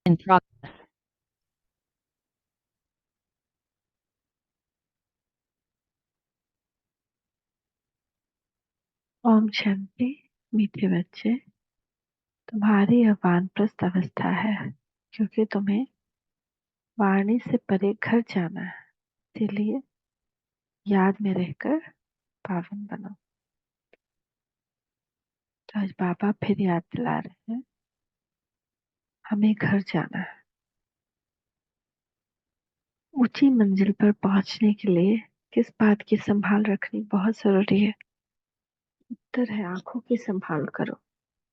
In progress. Om Shanti. मीठे बच्चे, तुम्हारी यह वानप्रस्थ अवस्था है क्योंकि तुम्हें वाणी से परे घर जाना है। इसीलिए याद में रहकर पावन बनो। तो आज बाबा फिर याद दिला रहे हैं, हमें घर जाना है। ऊंची मंजिल पर पहुंचने के लिए किस बात की संभाल रखनी बहुत जरूरी है? उत्तर है, आंखों की संभाल करो।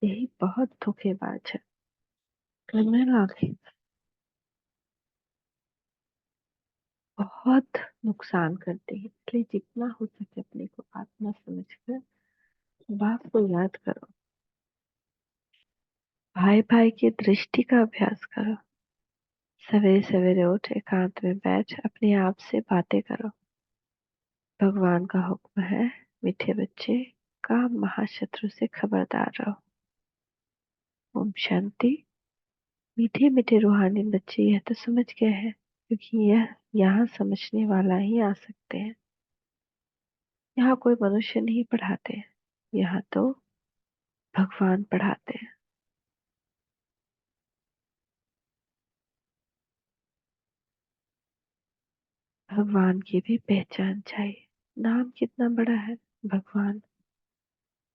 यही बहुत धोखेबाज है। क्रिमिनल आंखें बहुत नुकसान करती है, इसलिए जितना हो सके अपने को आत्मा समझकर बाप को याद करो। भाई भाई की दृष्टि का अभ्यास करो। सवेरे सवेरे उठ एकांत में बैठ अपने आप से बातें करो। भगवान का हुक्म है, मीठे बच्चे, काम महाशत्रु से खबरदार रहो। ओम शांति। मीठे मीठे रूहानी बच्चे यह तो समझ गए हैं, क्योंकि यह यहाँ समझने वाला ही आ सकते हैं। यहाँ कोई मनुष्य नहीं पढ़ाते, यहाँ तो भगवान पढ़ाते हैं। भगवान की भी पहचान चाहिए। नाम कितना बड़ा है, भगवान।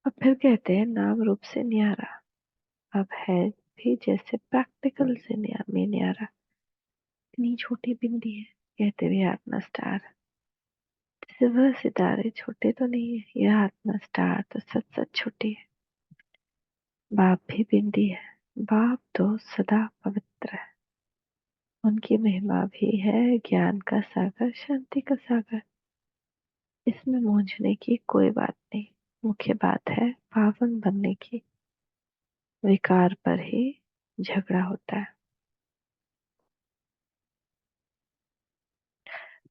अब फिर कहते हैं नाम रूप से न्यारा। अब है भी जैसे प्रैक्टिकल से में न्यारा। इतनी छोटी बिंदी है, कहते भी आत्मा स्टार। सिल्वर सितारे छोटे तो नहीं है, यह आत्मा स्टार तो सच सच छोटी है। बाप भी बिंदी है, बाप तो सदा पवित्र है। उनकी महिमा भी है ज्ञान का सागर, शांति का सागर। इसमें मूंझने की कोई बात नहीं। मुख्य बात है पावन बनने की। विकार पर ही झगड़ा होता है।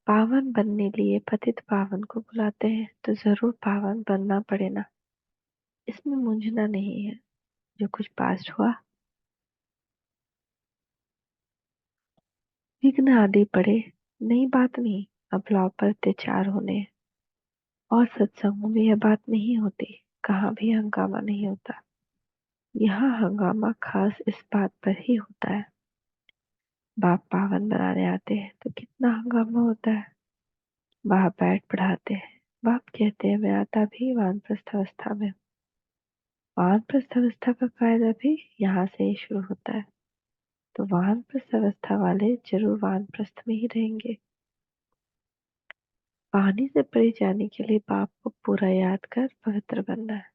पावन बनने लिए पतित पावन को बुलाते हैं, तो जरूर पावन बनना पड़े ना। इसमें मूंझना नहीं है। जो कुछ पास्ट हुआ, विघ्न आदि पड़े, नई बात नहीं। अब लॉ पर अत्याचार होने और सत्संगों में यह बात नहीं होती। कहाँ भी हंगामा नहीं होता। यहाँ हंगामा खास इस बात पर ही होता है। बाप पावन बनाने आते हैं तो कितना हंगामा होता है। बाप बैठ पढ़ाते हैं। बाप कहते हैं मैं आता भी वानप्रस्थ अवस्था में। वानप्रस्थ अवस्था का कायदा भी यहाँ से ही शुरू होता है। तो वानप्रस्थ अवस्था वाले जरूर वानप्रस्थ में ही रहेंगे। पानी से परे जाने के लिए बाप को पूरा याद कर पवित्र बनना है।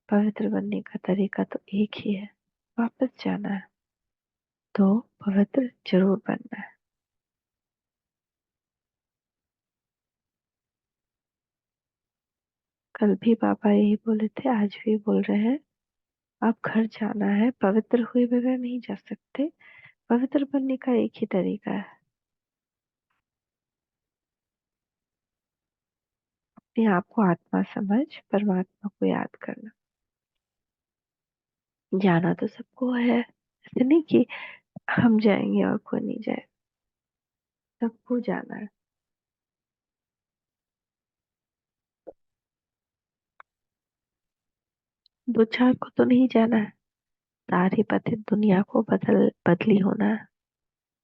पवित्र बनने का तरीका तो एक ही है, वापस जाना है। तो पवित्र जरूर बनना है। कल भी बाबा यही बोले थे, आज भी बोल रहे हैं। आप घर जाना है, पवित्र हुए बगैर नहीं जा सकते। पवित्र बनने का एक ही तरीका है, अपने आप को आत्मा समझ परमात्मा को याद करना। जाना तो सबको है, ऐसे नहीं कि हम जाएंगे और कोई नहीं जाए। सबको जाना है। दो चार को तो नहीं जाना है, सारी पतित दुनिया को बदली होना है।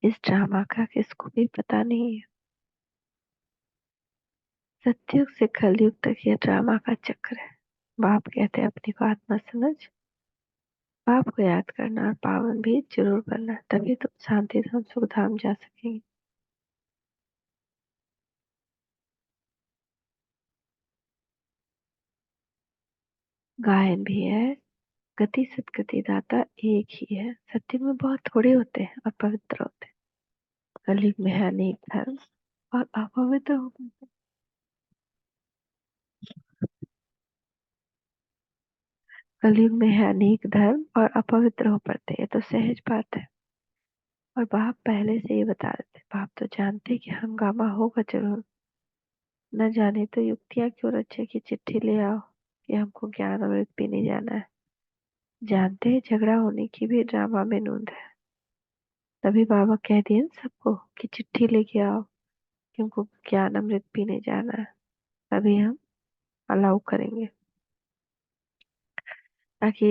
इस ड्रामा का किसको भी पता नहीं है। सतयुग से कलयुग तक ये ड्रामा का चक्र है। बाप कहते हैं अपने को आत्मा समझ, बाप को याद करना और पावन भी जरूर बनना, तभी तुम शांति धाम सुख धाम जा सकेंगे। गायन भी है, गति सदगति दाता एक ही है। सत्य में बहुत थोड़े होते हैं और पवित्र होते हैं। कलयुग में है अनेक धर्म और अपवित्र हो गए। कलयुग में है अनेक धर्म और अपवित्र हो पड़ते हैं, तो सहज बात है। और बाप पहले से ही बता देते, बाप तो जानते कि हंगामा होगा जरूर। न जाने तो युक्तियां क्यों रचे कि चिट्ठी ले आओ कि हमको ज्ञान अमृत पीने जाना है। जानते हैं झगड़ा होने की भी ड्रामा में नूंद है। तभी बाबा कह दिए ना सबको कि चिट्ठी लेके आओ, क्योंकि ज्ञान अमृत पीने जाना है। तभी हम अलाउ करेंगे, ताकि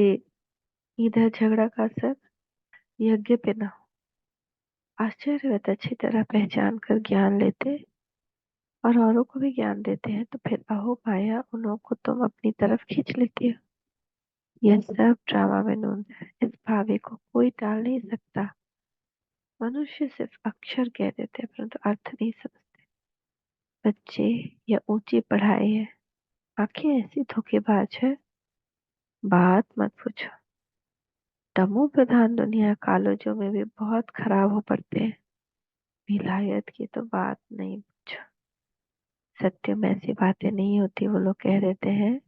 इधर झगड़ा का असर यज्ञ पे ना हो। आश्चर्यवत अच्छी तरह पहचान कर ज्ञान लेते और औरों को भी ज्ञान देते हैं, तो फिर अहो माया उन्हों को तुम अपनी तरफ खींच लेती हो। यह सब ड्रामा में नून है, इस भावे को कोई टाल नहीं सकता। मनुष्य सिर्फ अक्षर कह देते हैं परंतु अर्थ नहीं समझते। बच्चे, यह ऊंची पढ़ाई है, आंखें ऐसी धोखेबाज है, बात मत पूछो। तमो प्रधान दुनिया कॉलेजों में भी बहुत खराब हो पड़ते हैं, विलायत की तो बात नहीं पूछो। सत्य में ऐसी बातें नहीं होती, वो लोग कह देते हैं।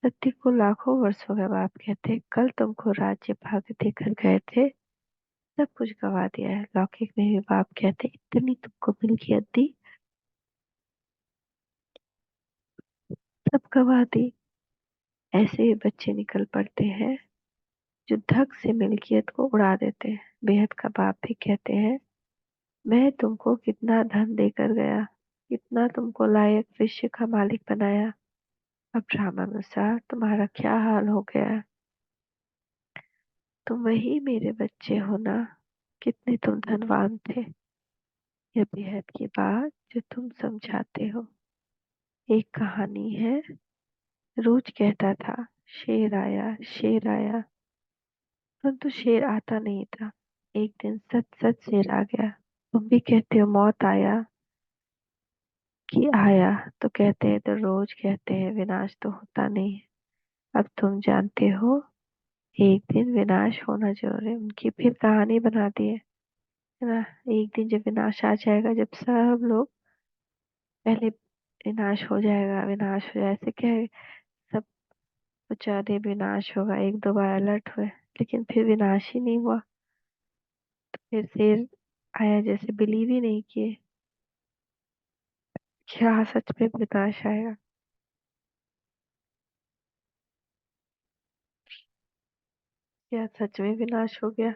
सत्य को लाखों वर्षों के बाद कहते, कल तुमको राज्य भाग देकर गए थे, सब कुछ गवा दिया है। लौकिक में भी बाप कहते, इतनी तुमको मिल्कियत दी, सब गवा दी। ऐसे ही बच्चे निकल पड़ते हैं जो धक से मिल्कियत को उड़ा देते हैं। बेहद का बाप भी कहते हैं, मैं तुमको कितना धन देकर गया, कितना तुमको लायक विश्व का मालिक बनाया, अब रामानुसार तुम्हारा क्या हाल हो गया। तुम वही मेरे बच्चे हो ना, कितने तुम धनवान थे। यह बेहद की बात जो तुम समझाते हो। एक कहानी है, रोज कहता था, शेर आया शेर आया, परंतु शेर आता नहीं था। एक दिन सच सच शेर आ गया। तुम भी कहते हो मौत आया कि आया, तो कहते हैं तो रोज कहते हैं विनाश तो होता नहीं है। अब तुम जानते हो एक दिन विनाश होना जरूर है। उनकी फिर कहानी बना दी है ना। एक दिन जब विनाश आ जाएगा, जब सब लोग पहले विनाश हो जाएगा, विनाश हो जाए ऐसे क्या है, सब बेचारे विनाश होगा, एक दो बार अलर्ट हुए लेकिन फिर विनाश ही नहीं हुआ। फिर शेर आया, जैसे बिलीव ही नहीं किए क्या सच में विनाश आएगा। क्या सच में विनाश हो गया।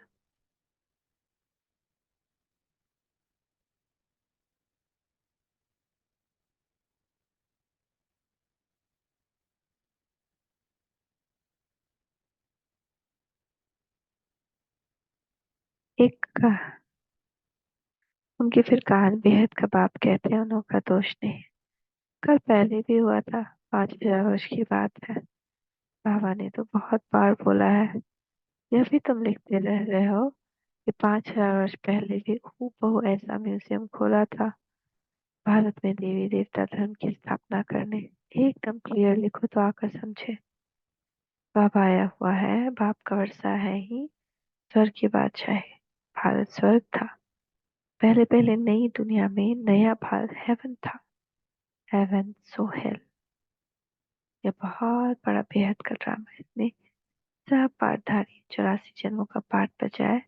एक का उनके फिर कान बेहद कबाब कहते हैं, उनका दोष नहीं। कल पहले भी हुआ था, 5,000 वर्ष की बात है। बाबा ने तो बहुत बार बोला है, यह भी तुम लिखते रह रहे हो कि 5,000 वर्ष पहले भी हूबहू ऐसा म्यूजियम खोला था, भारत में देवी देवता धर्म की स्थापना करने। एकदम क्लियर लिखो तो आकर समझे। बाबा आया हुआ है, बाप का वर्षा है ही, स्वर्ग की बादशाह है। भारत स्वर्ग था, पहले पहले नई दुनिया में नया भारत हेवन था। हेवन सो हेल। यह बहुत बड़ा बेहद का ड्रामा है। इसमें सब पाठधारी 84 जन्मों का पाठ बजाय।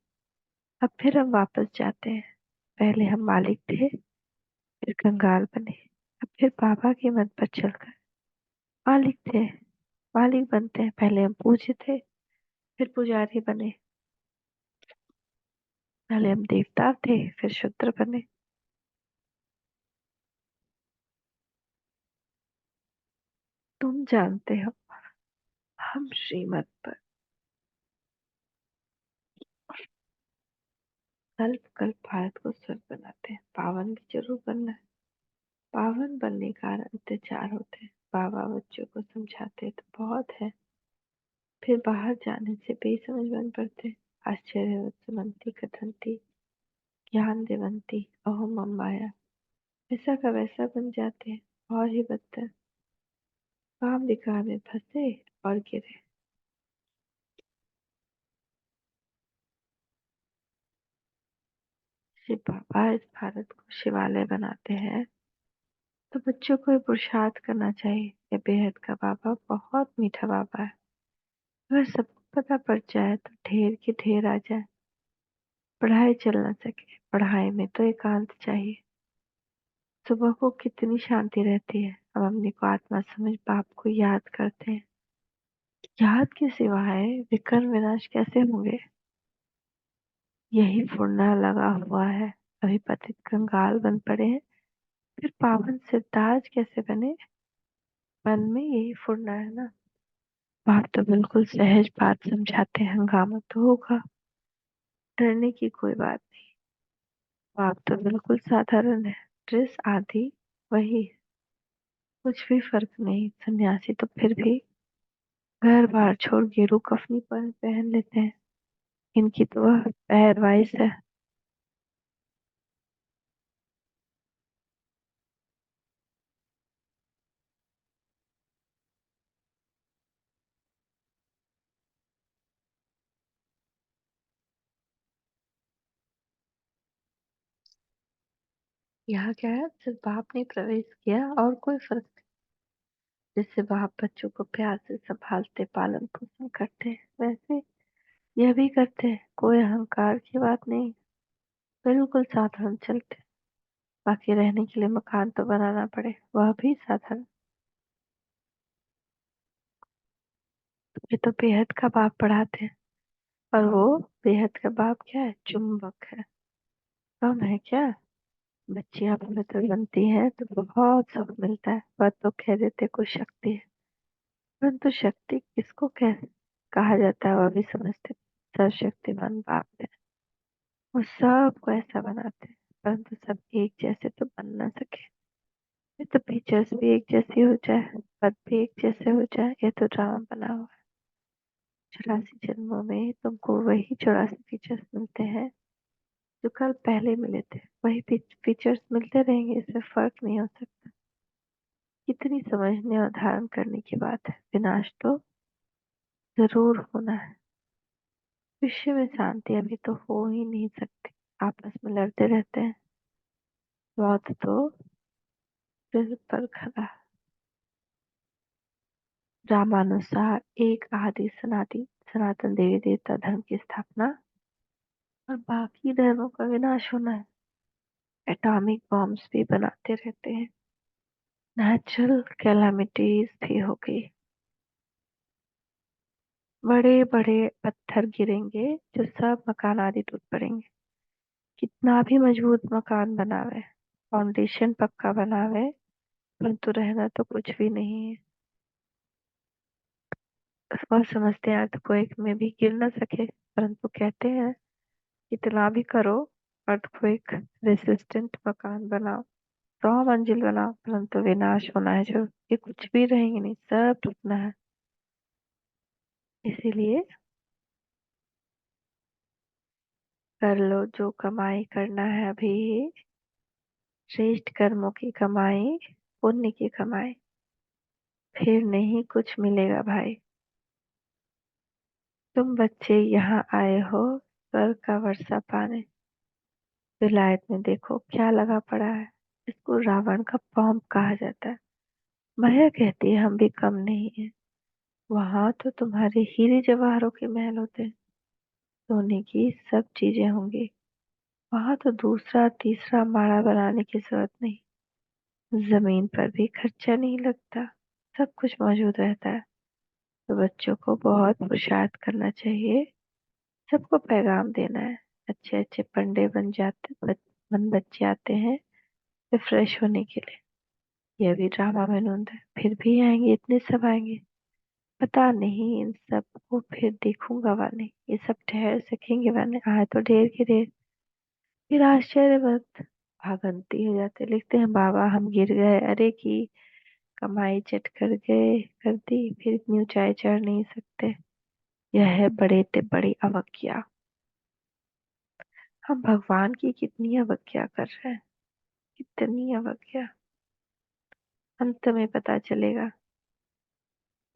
अब फिर हम वापस जाते हैं। पहले हम मालिक थे, फिर कंगाल बने, अब फिर बाबा के मत पर चलकर मालिक थे, मालिक बनते हैं। पहले हम पूज्य थे, फिर पुजारी बने। पहले हम देवता थे, फिर शूद्र बने। तुम जानते हो, हम श्रीमत पर कल्प कल्प भारत को स्वर्ग बनाते हैं। पावन भी जरूर बनना है। पावन बनने का अत्याचार होते हैं। बाबा बच्चों को समझाते तो बहुत है, फिर बाहर जाने से बेसमझ बन पड़ते। आश्चर्य सुमंती कथंती, ज्ञान देवंती अहो मम माया, ऐसा का वैसा बन जाते हैं। और ही बदतर, काम विकार में फंसे और गिरे। शिव बाबा इस भारत को शिवालय बनाते हैं, तो बच्चों को ये पुरुषार्थ करना चाहिए। ये बेहद का बाबा बहुत मीठा बाबा है। अगर सबको पता पड़ जाए तो ढेर की ढेर आ जाए। पढ़ाई चल ना सके, पढ़ाई में तो एकांत चाहिए। सुबह को कितनी शांति रहती है। अब अपने को आत्मा समझ बाप को याद करते हैं। याद के सिवाय विकर्म विनाश कैसे होंगे। यही फुरना लगा हुआ है। अभी पतित कंगाल बन पड़े हैं, फिर पावन सिरताज कैसे बने। मन में यही फुरना है ना। बाप तो बिल्कुल सहज बात समझाते हैं, हंगामा तो होगा, डरने की कोई बात नहीं। बाप तो बिल्कुल साधारण है, ड्रेस आदि वही, कुछ भी फर्क नहीं। सन्यासी तो फिर भी घर बार छोड़ गेरू कफनी पर पहन लेते हैं, इनकी तो वह पहरवाइश है। यहाँ क्या है, सिर्फ बाप ने प्रवेश किया और कोई फर्क नहीं। जैसे बाप बच्चों को प्यार से संभालते पालन पोषण करते हैं, वैसे यह भी करते हैं। कोई अहंकार की बात नहीं, बिल्कुल साधारण चलते हैं। बाकी रहने के लिए मकान तो बनाना पड़े, वह भी साधारण। ये तो बेहद का बाप पढ़ाते हैं, और वो बेहद का बाप क्या है, चुंबक है। कम है क्या। बच्चियां पवित्र बनती हैं तो बहुत सुख मिलता है, वह तो कह देते कुछ शक्ति है, परंतु शक्ति किसको कह कहा जाता है वह भी समझते। सर्वशक्तिमान बाप है, वो सबको ऐसा बनाते हैं, परंतु सब एक जैसे तो बन ना सके। ये तो फीचर्स भी एक जैसी हो जाए, पद भी एक जैसे हो जाए, ये तो ड्रामा बना हुआ है। 84 जन्मों में तुमको वही 84 फीचर्स मिलते हैं जो कल पहले मिले थे, वही फीचर्स मिलते रहेंगे, इसमें फर्क नहीं हो सकता। कितनी समझने और धारण करने की बात है। विनाश तो जरूर होना है। विश्व में शांति अभी तो हो ही नहीं सकती, आपस में लड़ते रहते हैं। मौत तो सिर पर खड़ा। रामानुसार एक आदि सनातन सनातन देवी देवता धर्म की स्थापना और बाकी धर्मों का विनाश होना है। एटॉमिक बॉम्ब्स भी बनाते रहते हैं, नेचुरल कैलामिटीज भी हो गई। बड़े बड़े पत्थर गिरेंगे जो सब मकान आदि टूट पड़ेंगे। कितना भी मजबूत मकान बनावे, फाउंडेशन पक्का बनावे, परंतु रहना तो कुछ भी नहीं है। और समझते हैं अर्थक्वेक में भी गिर न सके, परंतु कहते हैं कितना भी करो, अर्थक्वेक रेसिस्टेंट मकान बनाओ, 100 मंजिल बनाओ, परंतु विनाश होना है जो, ये कुछ भी रहेंगे नहीं, सब टूटना है। इसीलिए कर लो जो कमाई करना है अभी, श्रेष्ठ कर्मों की कमाई, पुण्य की कमाई, फिर नहीं कुछ मिलेगा भाई। तुम बच्चे यहाँ आए हो स्वर्ग का वर्षा पाने, विलायत में देखो क्या लगा पड़ा है। इसको रावण का पॉम्प कहा जाता है। माया कहती है हम भी कम नहीं है। वहां तो तुम्हारे हीरे जवाहरों के महल होते हैं, सोने की सब चीजें होंगी। वहां तो दूसरा तीसरा माड़ा बनाने की जरूरत नहीं, जमीन पर भी खर्चा नहीं लगता, सब कुछ मौजूद रहता है। तो बच्चों को बहुत पुरुषार्थ करना चाहिए, सबको पैगाम देना है। अच्छे अच्छे पंडे बन बच्चे आते हैं रिफ्रेश होने के लिए। यह भी ड्रामा में नोंद है, फिर भी आएंगे, इतने सब आएंगे। पता नहीं इन सब को फिर देखूंगा वा नहीं, ये सब ठहर सकेंगे वा नहीं, आए तो ढेर के ढेर। फिर आश्चर्य वक्त भागंती हो जाते, लिखते हैं बाबा हम गिर गए, अरे की कमाई चट कर गए, कर दी, फिर इतनी ऊंचाई चढ़ नहीं सकते। यह है बड़े ते बड़ी अवज्ञा। हम भगवान की कितनी अवज्ञा कर रहे हैं, कितनी अवज्ञा। अंत में पता चलेगा,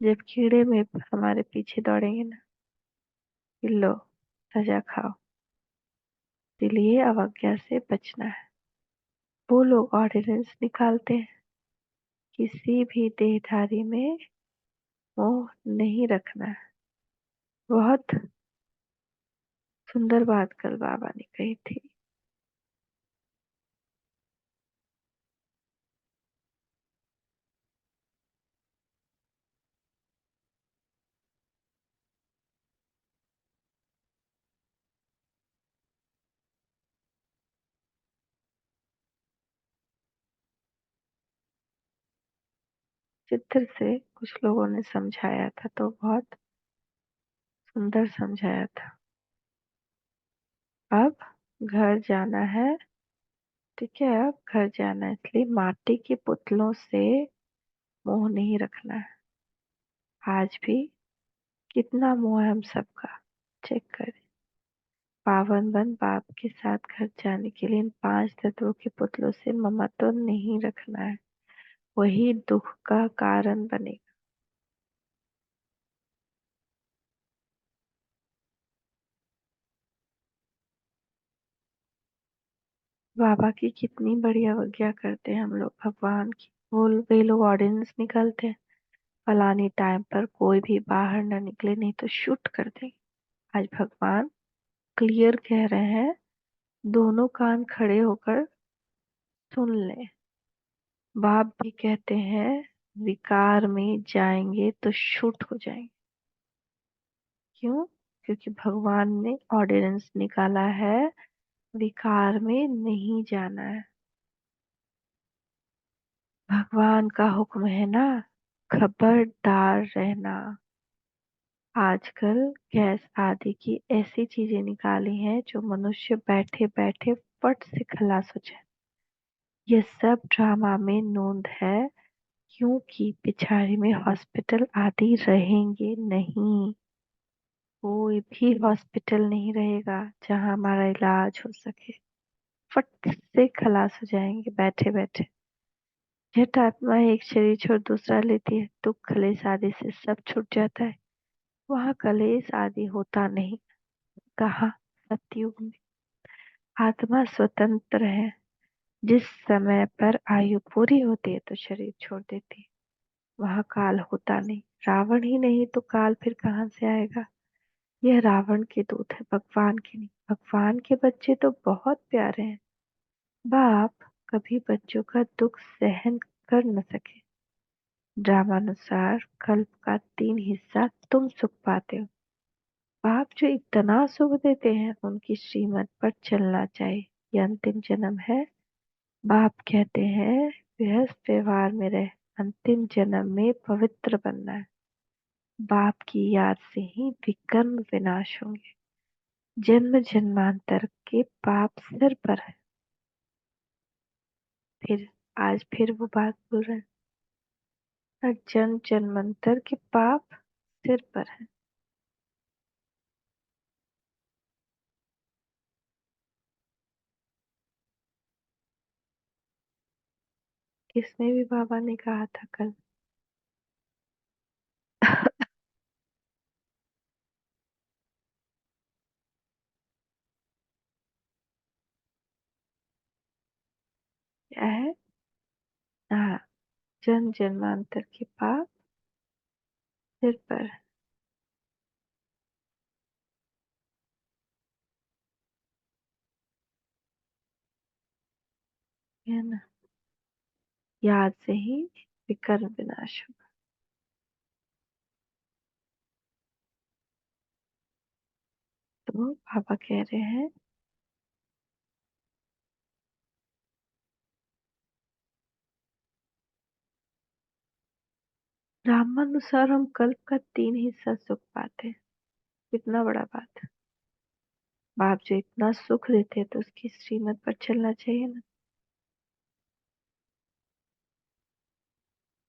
जब कीड़े में हमारे पीछे दौड़ेंगे ना, कि लो सजा खाओ। इसलिए अवज्ञा से बचना है। वो लोग ऑर्डिनेंस निकालते हैं, किसी भी देहधारी में मोह नहीं रखना है। बहुत सुंदर बात कल बाबा ने कही थी। चित्र से कुछ लोगों ने समझाया था, तो बहुत सुंदर समझाया था। अब घर जाना है। ठीक है, अब घर जाना है, इसलिए माटी के पुतलों से मोह नहीं रखना है। आज भी कितना मोह है हम सबका, चेक करें। पावन बन बाप के साथ घर जाने के लिए इन 5 तत्वों के पुतलों से ममत्व नहीं रखना है, वही दुख का कारण बनेगा। बाबा की कितनी बड़ी अवज्ञा करते हैं हम लोग भगवान की। वो वे लोग ऑर्डिनेंस निकालते हैं, फलानी टाइम पर कोई भी बाहर ना निकले, नहीं तो शूट कर देंगे। आज भगवान क्लियर कह रहे हैं, दोनों कान खड़े होकर सुन ले। बाप भी कहते हैं, विकार में जाएंगे तो शूट हो जाएंगे। क्यों? क्योंकि भगवान ने ऑर्डिनेंस निकाला है, विकार में नहीं जाना है। भगवान का हुक्म है ना, खबरदार रहना। आजकल गैस आदि की ऐसी चीजें निकाली हैं जो मनुष्य बैठे बैठे फट से खलास हो जाए। ये सब ड्रामा में नोंद है, क्योंकि पिछाड़ी में हॉस्पिटल आदि रहेंगे नहीं। कोई भी हॉस्पिटल नहीं रहेगा जहां हमारा इलाज हो सके। फट से खलास हो जाएंगे बैठे बैठे। झट आत्मा एक शरीर छोड़ दूसरा लेती है, दुख कलेश आदि से सब छूट जाता है। वहाँ कलेश आदि होता नहीं। कहाँ? सतयुग में आत्मा स्वतंत्र है। जिस समय पर आयु पूरी होती है तो शरीर छोड़ देती है। वहाँ काल होता नहीं। रावण ही नहीं तो काल फिर कहाँ से आएगा? यह रावण के दूत है, भगवान के नहीं। भगवान के बच्चे तो बहुत प्यारे हैं। बाप कभी बच्चों का दुख सहन कर न सके। ड्रामानुसार कल्प का 3 हिस्सा तुम सुख पाते हो। बाप जो इतना सुख देते हैं, उनकी श्रीमत पर चलना चाहिए। ये अंतिम जन्म है। बाप कहते हैं, गृहस्थ व्यवहार में रह, अंतिम जन्म में पवित्र बनना है। बाप की याद से ही विकर्म विनाश होंगे। जन्म जन्मांतर के पाप सिर पर है। फिर आज फिर वो बात बोल रहे हैं, और जन्म जन्मांतर के पाप सिर पर है। इसमें भी बाबा ने कहा था कल। क्या है? हाँ, जन्म जन्मांतर के पाप सिर पर है ना। याद से ही विकर्म विनाश होगा। तो पापा कह रहे हैं, रामानुसार हम कल्प का 3 हिस्सा सुख पाते हैं। कितना बड़ा बात है। बाप जो इतना सुख देते हैं तो उसकी श्रीमत पर चलना चाहिए ना।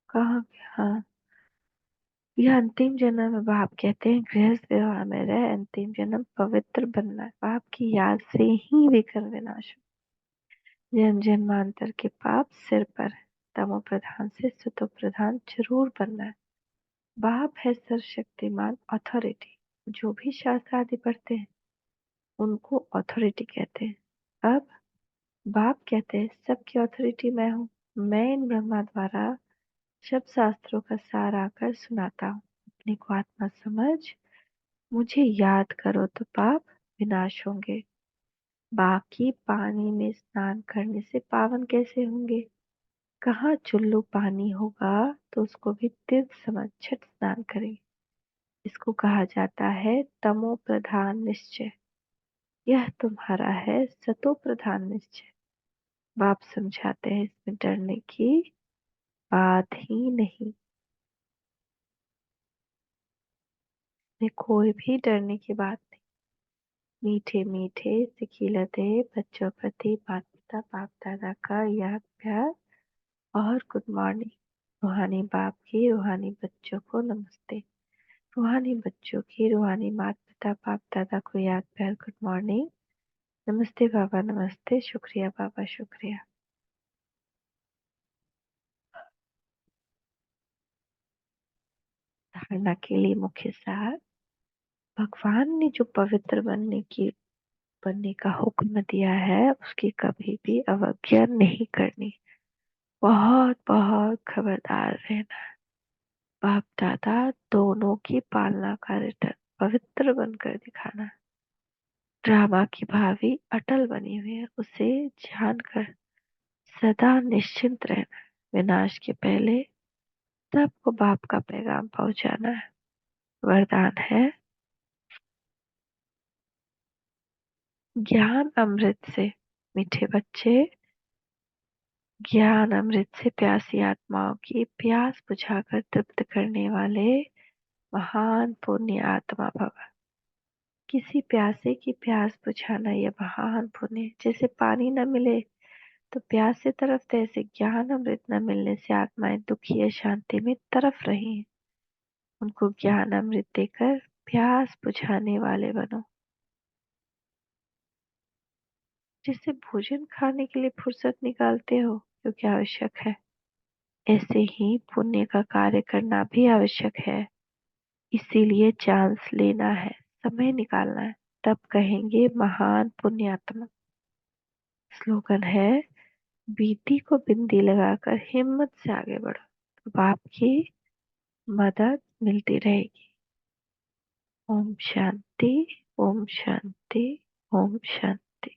कहाँ? हाँ, यह अंतिम जन्म है। बाप कहते हैं, गृहस्थ व्यवहार में रह, अंतिम जन्म पवित्र बनना है। बाप की याद से ही विकर्म विनाश हो। जन्म जन्मांतर के पाप सिर पर है। तमो प्रधान से सतो प्रधान जरूर बनना है। बाप है सर्वशक्तिमान, अथॉरिटी। जो भी शास्त्र आदि पढ़ते हैं उनको अथॉरिटी कहते हैं। अब बाप कहते हैं, सबकी अथॉरिटी मैं हूँ। मैं इन ब्रह्मा द्वारा सब शास्त्रों का सार आकर सुनाता हूँ। अपने को आत्मा समझ, मुझे याद करो तो पाप विनाश होंगे। बाकी पानी में स्नान करने से पावन कैसे होंगे? कहाँ चुल्लू पानी होगा तो उसको भी तीर्थ समझ छठ स्नान करेंगे। इसको कहा जाता है तमो प्रधान निश्चय। यह तुम्हारा है सतो प्रधान निश्चय। बाप समझाते हैं, इसमें डरने की बात ही नहीं। में कोई भी डरने की बात नहीं। मीठे मीठे सिखिलते बच्चों प्रति माता पिता बाप दादा का याद प्यार और गुड मॉर्निंग। रूहानी बाप की रूहानी बच्चों को नमस्ते। रूहानी बच्चों की रूहानी माता पिता बाप दादा को याद प्यार गुड मॉर्निंग। नमस्ते बाबा नमस्ते, शुक्रिया बाबा शुक्रिया। धारणा के लिए मुख्य सार। भगवान ने जो पवित्र बनने का हुक्म दिया है उसकी कभी भी अवज्ञा नहीं करनी। बहुत बहुत खबरदार रहना। बाप दादा दोनों की पालना का रिटर्न पवित्र बनकर दिखाना। ड्रामा की भावी अटल बनी हुई है, उसे जानकर सदा निश्चिंत रहना। विनाश के पहले सबको बाप का पैगाम पहुंचाना है। वरदान है ज्ञान अमृत से। मीठे बच्चे, ज्ञान अमृत से प्यासी आत्माओं की प्यास बुझाकर तृप्त करने वाले महान पुण्य आत्मा भव। किसी प्यासे की प्यास बुझाना यह महान पुण्य है। जैसे पानी न मिले तो प्यास से तड़पते, ऐसे ज्ञान अमृत न मिलने से आत्माएं दुखी या शांति में तड़प रही हैं। उनको ज्ञान अमृत देकर प्यास बुझाने वाले बनो। जिससे भोजन खाने के लिए फुर्सत निकालते हो क्योंकि आवश्यक है, ऐसे ही पुण्य का कार्य करना भी आवश्यक है। इसीलिए चांस लेना है, समय निकालना है, तब कहेंगे महान पुण्यात्मा। स्लोगन है बीती को बिंदी लगाकर हिम्मत से आगे बढ़ो, तो बाप की मदद मिलती रहेगी। ओम शांति, ओम शांति, ओम शांति।